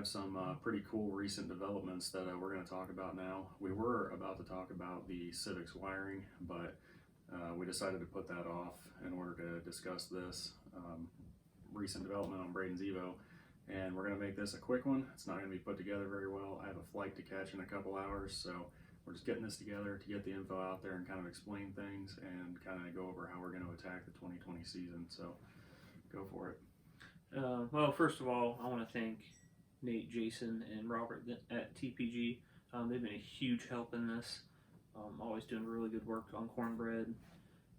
Some pretty cool recent developments that we're going to talk about now. We were about to talk about the Civic's wiring, but we decided to put that off in order to discuss this recent development on Braden's Evo. And we're going to make this a quick one. It's not going to be put together very well. I have a flight to catch in a couple hours, so we're just getting this together to get the info out there and kind of explain things and kind of go over how we're going to attack the 2020 season. So go for it. Well, first of all, I want to thank Nate, Jason, and Robert at TPG. They've been a huge help in this. Always doing really good work on cornbread.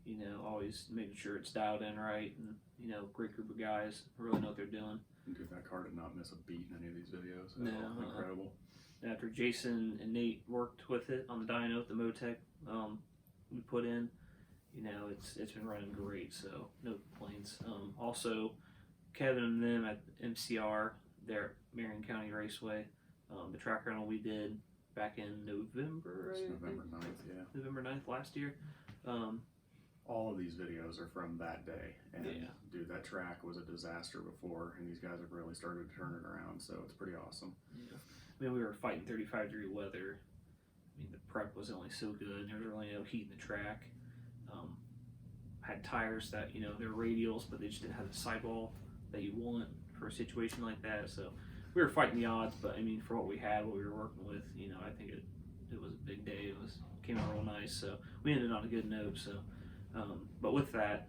You know, always making sure it's dialed in right, and you know, great group of guys who really know what they're doing. Dude, that car did not miss a beat in any of these videos. No, incredible. After Jason and Nate worked with it on the dyno, the Motec we put in, you know, it's been running great, so no complaints. Also, Kevin and them at MCR. There at Marion County Raceway, the track rental we did back in November, right? November 9th, yeah. November 9th last year. All of these videos are from that day, and yeah. Dude, that track was a disaster before, and these guys have really started to turn it around, so it's pretty awesome. Yeah. I mean, we were fighting 35-degree weather. I mean, the prep was only so good. There was really no heat in the track. Had tires that, you know, they're radials, but they just didn't have the sidewall that you want for a situation like that, so we were fighting the odds. But I mean, for what we had, what we were working with, you know, I think it was a big day. It came out real nice, so we ended on a good note. So, but with that,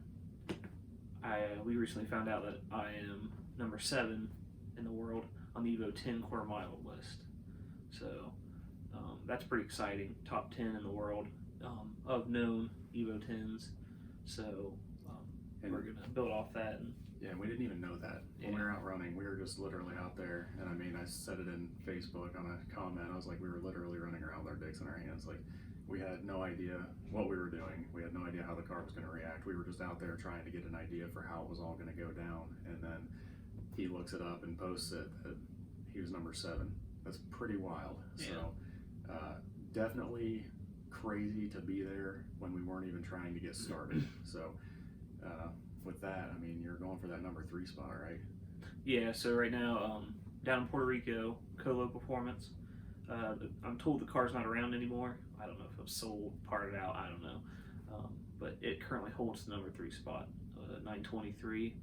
we recently found out that I am number 7 in the world on the Evo 10 quarter mile list. So that's pretty exciting. Top 10 in the world of known Evo 10s. So we're gonna build off that. And yeah, we didn't even know that. When we were out running, we were just literally out there, and I mean, I said it in Facebook on a comment. I was like, we were literally running around with our dicks in our hands. Like, we had no idea what we were doing. We had no idea how the car was going to react. We were just out there trying to get an idea for how it was all going to go down. And then he looks it up and posts it that he was number 7. That's pretty wild. Yeah. So definitely crazy to be there when we weren't even trying to get started. So with that, I mean, you're going for that number 3 spot, right? Yeah, so right now, down in Puerto Rico, Colo Performance. I'm told the car's not around anymore. I don't know if it was sold, parted out, I don't know. But it currently holds the number 3 spot. 923,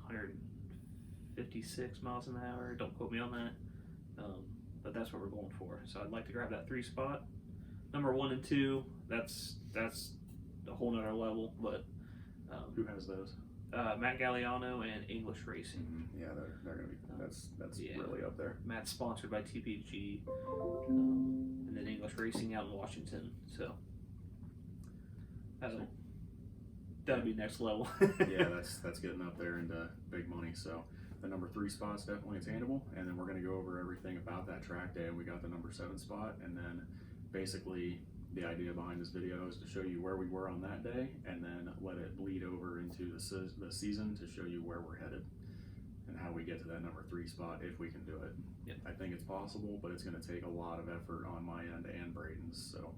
156 miles an hour. Don't quote me on that. But that's what we're going for. So I'd like to grab that 3 spot. Number 1 and 2, that's a whole nother level, but who has those? Matt Galliano and English Racing. Mm-hmm. Yeah, they're gonna be. That's really up there. Matt's sponsored by TPG, and then English Racing out in Washington. So that'll be next level. Yeah, that's getting up there into big money. So the number 3 spot's definitely attainable, and then we're gonna go over everything about that track day. And we got the number 7 spot, and then basically the idea behind this video is to show you where we were on that day, and then let it bleed over into the season to show you where we're headed and how we get to that number 3 spot if we can do it. Yep. I think it's possible, but it's going to take a lot of effort on my end and Braden's. So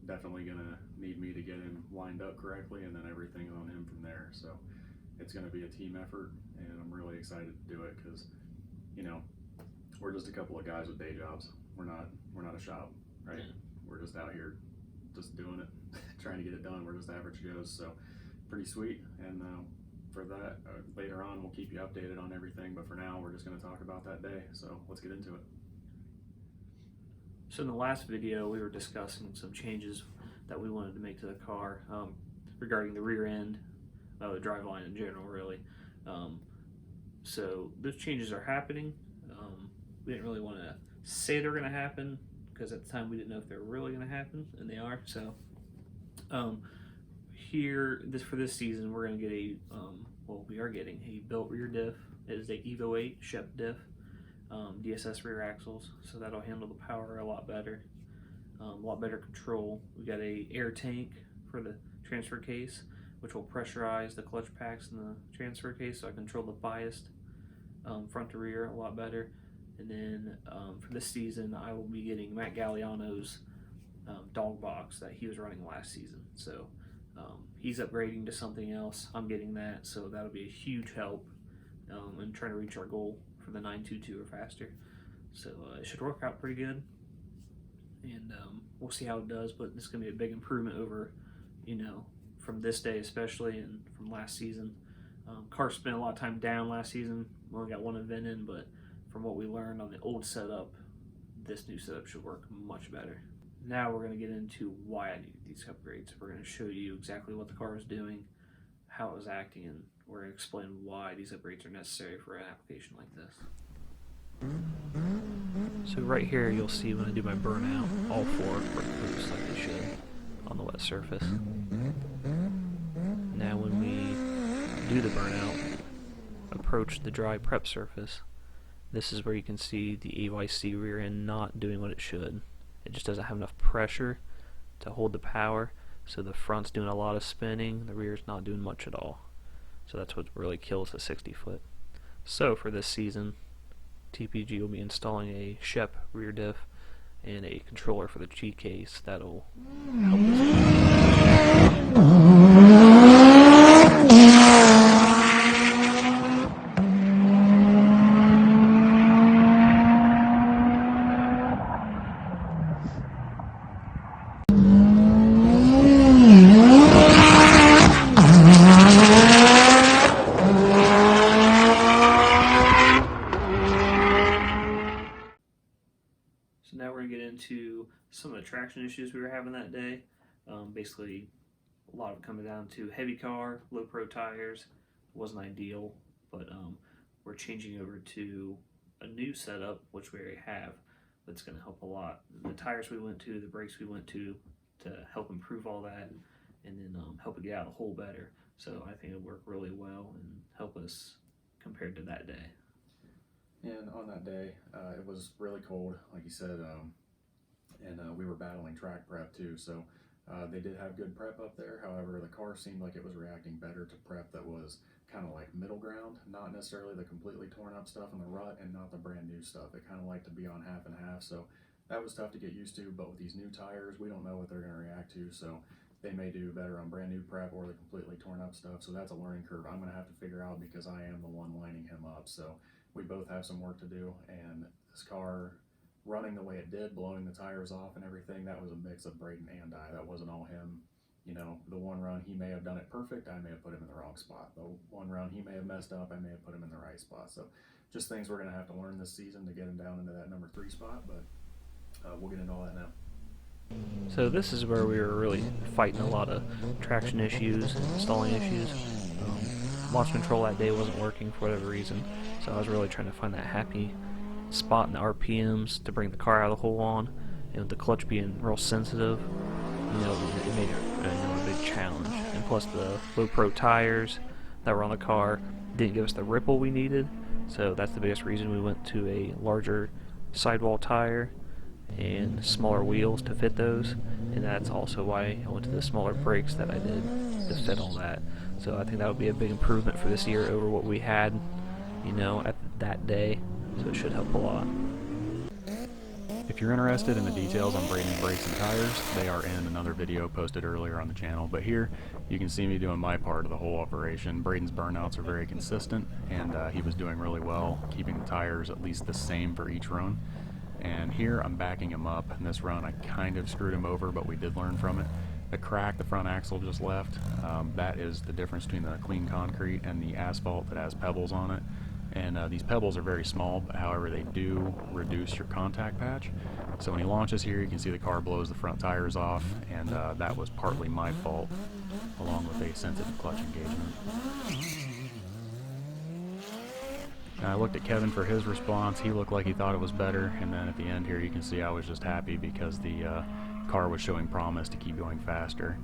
definitely going to need me to get him lined up correctly, and then everything on him from there. So it's going to be a team effort, and I'm really excited to do it because, you know, we're just a couple of guys with day jobs. We're not a shop, right? Yeah. We're just out here just doing it, trying to get it done. We're just average Joes, so pretty sweet. And for that, later on, we'll keep you updated on everything. But for now, we're just going to talk about that day. So let's get into it. So in the last video, we were discussing some changes that we wanted to make to the car regarding the rear end, the driveline in general, really. So those changes are happening. We didn't really want to say they're going to happen because at the time we didn't know if they were really going to happen, and they are. So for this season, we're going to get we are getting a built rear diff. It is a Evo 8 Shep diff, DSS rear axles, so that'll handle the power a lot better. A lot better control. We got a air tank for the transfer case, which will pressurize the clutch packs in the transfer case, so I control the biased front to rear a lot better. And then for this season, I will be getting Matt Galliano's dogbox that he was running last season. So he's upgrading to something else. I'm getting that, so that'll be a huge help in trying to reach our goal for the 922 or faster. So it should work out pretty good, and we'll see how it does. But it's going to be a big improvement over, from this day especially, and from last season. Car spent a lot of time down last season. We only got one event in, but from what we learned on the old setup, this new setup should work much better. Now we're going to get into why I needed these upgrades. We're going to show you exactly what the car was doing, how it was acting, and we're going to explain why these upgrades are necessary for an application like this. So right here you'll see when I do my burnout, all four break loose like they should on the wet surface. Now when we do the burnout, approach the dry prep surface, this is where you can see the AYC rear end not doing what it should. It just doesn't have enough pressure to hold the power, so the front's doing a lot of spinning, the rear's not doing much at all. So that's what really kills the 60 foot. So for this season, TPG will be installing a Shep rear diff and a controller for the G case that'll help So now we're going to get into some of the traction issues we were having that day. Basically, a lot of it coming down to heavy car, low pro tires. Wasn't ideal, but we're changing over to a new setup, which we already have, but it's going to help a lot. The tires we went to, the brakes we went to help improve all that, and then help it get out of the hole better. So I think it'll work really well and help us compared to that day. And on that day, it was really cold, like you said, and we were battling track prep too, so they did have good prep up there. However, the car seemed like it was reacting better to prep that was kind of like middle ground, not necessarily the completely torn up stuff in the rut and not the brand new stuff. It kind of liked to be on half and half, so that was tough to get used to. But with these new tires, we don't know what they're going to react to, so they may do better on brand new prep or the completely torn up stuff. So that's a learning curve I'm going to have to figure out, because I am the one lining him up. So we both have some work to do, and this car running the way it did, blowing the tires off and everything, that was a mix of Braden and I. That wasn't all him. The one run he may have done it perfect, I may have put him in the wrong spot. The one run he may have messed up, I may have put him in the right spot. So just things we're going to have to learn this season to get him down into that number 3 spot, but we'll get into all that now. So this is where we were really fighting a lot of traction issues and stalling issues. Launch control that day wasn't working for whatever reason, so I was really trying to find that happy spot in the RPMs to bring the car out of the hole on, and with the clutch being real sensitive, it made it a big challenge. And plus the low pro tires that were on the car didn't give us the ripple we needed, so that's the biggest reason we went to a larger sidewall tire and smaller wheels to fit those, and that's also why I went to the smaller brakes that I did to fit all that. So I think that would be a big improvement for this year over what we had, at that day, so it should help a lot. If you're interested in the details on Braden's brakes and tires, they are in another video posted earlier on the channel, but here you can see me doing my part of the whole operation. Braden's burnouts are very consistent, and he was doing really well, keeping the tires at least the same for each run. And here I'm backing him up. In this run I kind of screwed him over, but we did learn from it. The crack the front axle just left, that is the difference between the clean concrete and the asphalt that has pebbles on it. And these pebbles are very small, but however they do reduce your contact patch. So when he launches here, you can see the car blows the front tires off, and that was partly my fault, along with a sensitive clutch engagement. And I looked at Kevin for his response. He looked like he thought it was better, and then at the end here you can see I was just happy because the car was showing promise to keep going faster.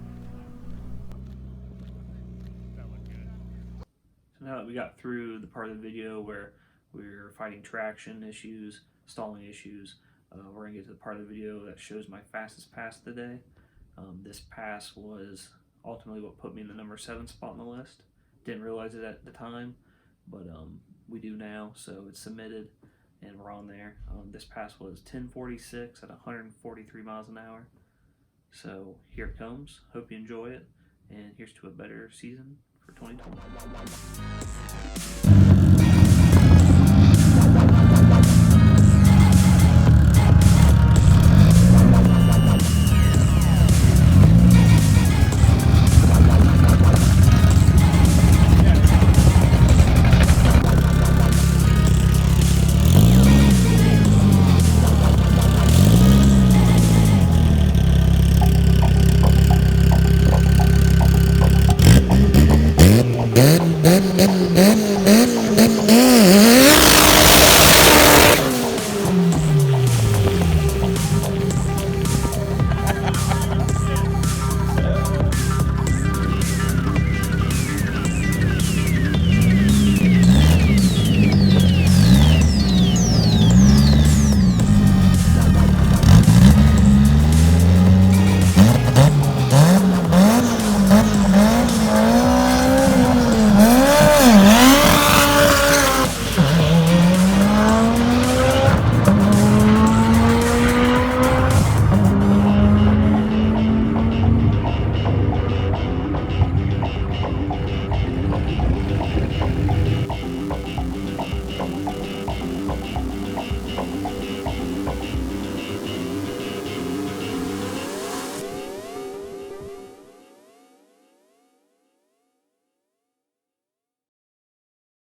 So now that we got through the part of the video where we were fighting traction issues, stalling issues, we're going to get to the part of the video that shows my fastest pass of the day. This pass was ultimately what put me in the number 7 spot on the list. Didn't realize it at the time, but we do now, so it's submitted and we're on there. This pass was 10:46 at 143 miles an hour. So here it comes. Hope you enjoy it, and here's to a better season for 2020.